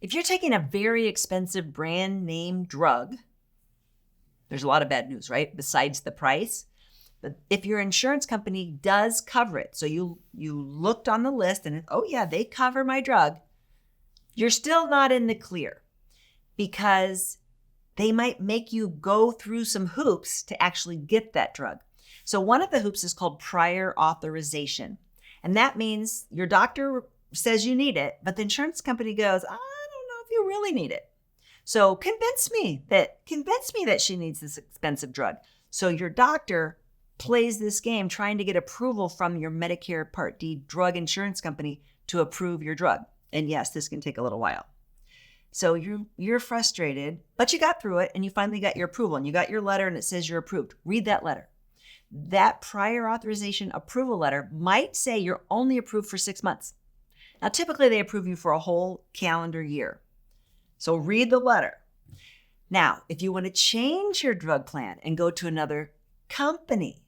If you're taking a very expensive brand name drug, there's a lot of bad news, right? Besides the price. But if your insurance company does cover it, so you looked on the list and, oh yeah, they cover my drug, you're still not in the clear because they might make you go through some hoops to actually get that drug. So one of the hoops is called prior authorization. And that means your doctor says you need it, but the insurance company goes, I don't know if you really need it. So convince me that she needs this expensive drug. So your doctor plays this game trying to get approval from your Medicare Part D drug insurance company to approve your drug. And yes, this can take a little while. So you're frustrated, but you got through it and you finally got your approval and you got your letter and it says you're approved. Read that letter. That prior authorization approval letter might say you're only approved for 6 months. Now, typically they approve you for a whole calendar year. So read the letter. Now, if you want to change your drug plan and go to another company,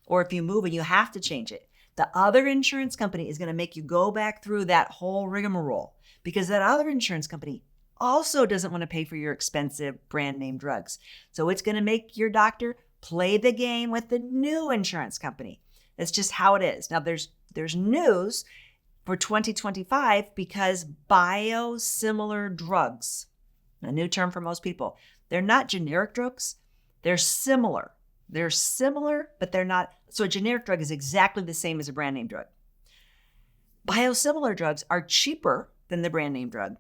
or if you move and you have to change it, the other insurance company is going to make you go back through that whole rigmarole because that other insurance company also doesn't want to pay for your expensive brand name drugs. So it's going to make your doctor play the game with the new insurance company. That's just how it is. Now there's news for 2025 because biosimilar drugs, a new term for most people, they're not generic drugs, they're similar. They're similar, but they're not. So a generic drug is exactly the same as a brand name drug. Biosimilar drugs are cheaper than the brand name drug,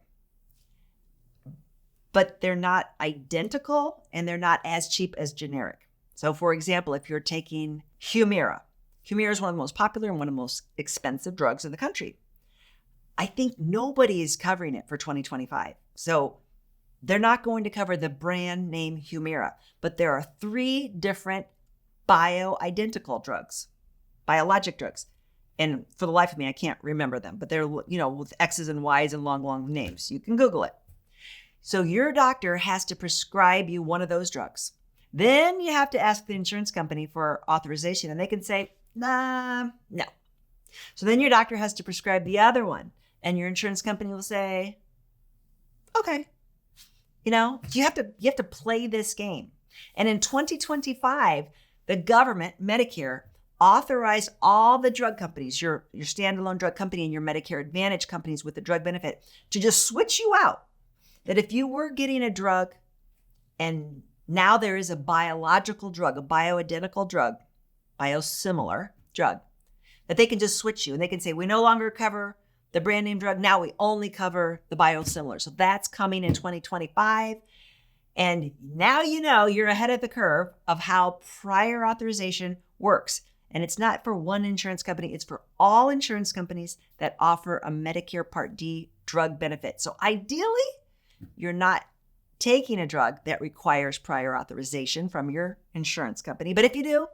but they're not identical and they're not as cheap as generic. So for example, if you're taking Humira is one of the most popular and one of the most expensive drugs in the country. I think nobody is covering it for 2025. So they're not going to cover the brand name Humira, but there are 3 different bioidentical drugs, biologic drugs. And for the life of me, I can't remember them, but they're, with X's and Y's and long names. You can Google it. So your doctor has to prescribe you one of those drugs. Then you have to ask the insurance company for authorization and they can say, no. So then your doctor has to prescribe the other one and your insurance company will say, okay. You have to play this game. And in 2025, the government, Medicare, authorized all the drug companies, your standalone drug company and your Medicare Advantage companies with the drug benefit, to just switch you out. That if you were getting a drug and now there is a biological drug, a bioidentical drug, biosimilar drug, that they can just switch you and they can say, we no longer cover the brand name drug. Now we only cover the biosimilar. So that's coming in 2025. And now you're ahead of the curve of how prior authorization works. And it's not for one insurance company. It's for all insurance companies that offer a Medicare Part D drug benefit. So ideally, you're not taking a drug that requires prior authorization from your insurance company. But if you do,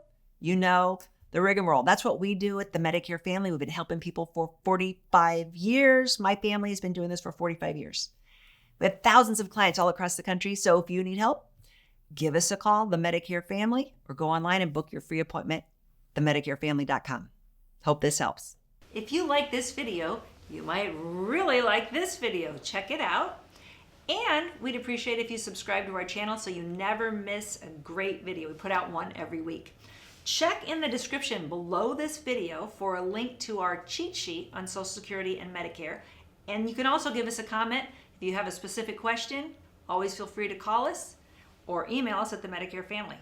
the rigmarole. That's what we do at the Medicare Family. We've been helping people for 45 years. My family has been doing this for 45 years. We have thousands of clients all across the country. So if you need help, give us a call, the Medicare Family, or go online and book your free appointment, themedicarefamily.com. Hope this helps. If you like this video, you might really like this video. Check it out. And we'd appreciate if you subscribe to our channel so you never miss a great video. We put out one every week. Check in the description below this video for a link to our cheat sheet on Social Security and Medicare. And you can also give us a comment. If you have a specific question, always feel free to call us or email us at the Medicare Family.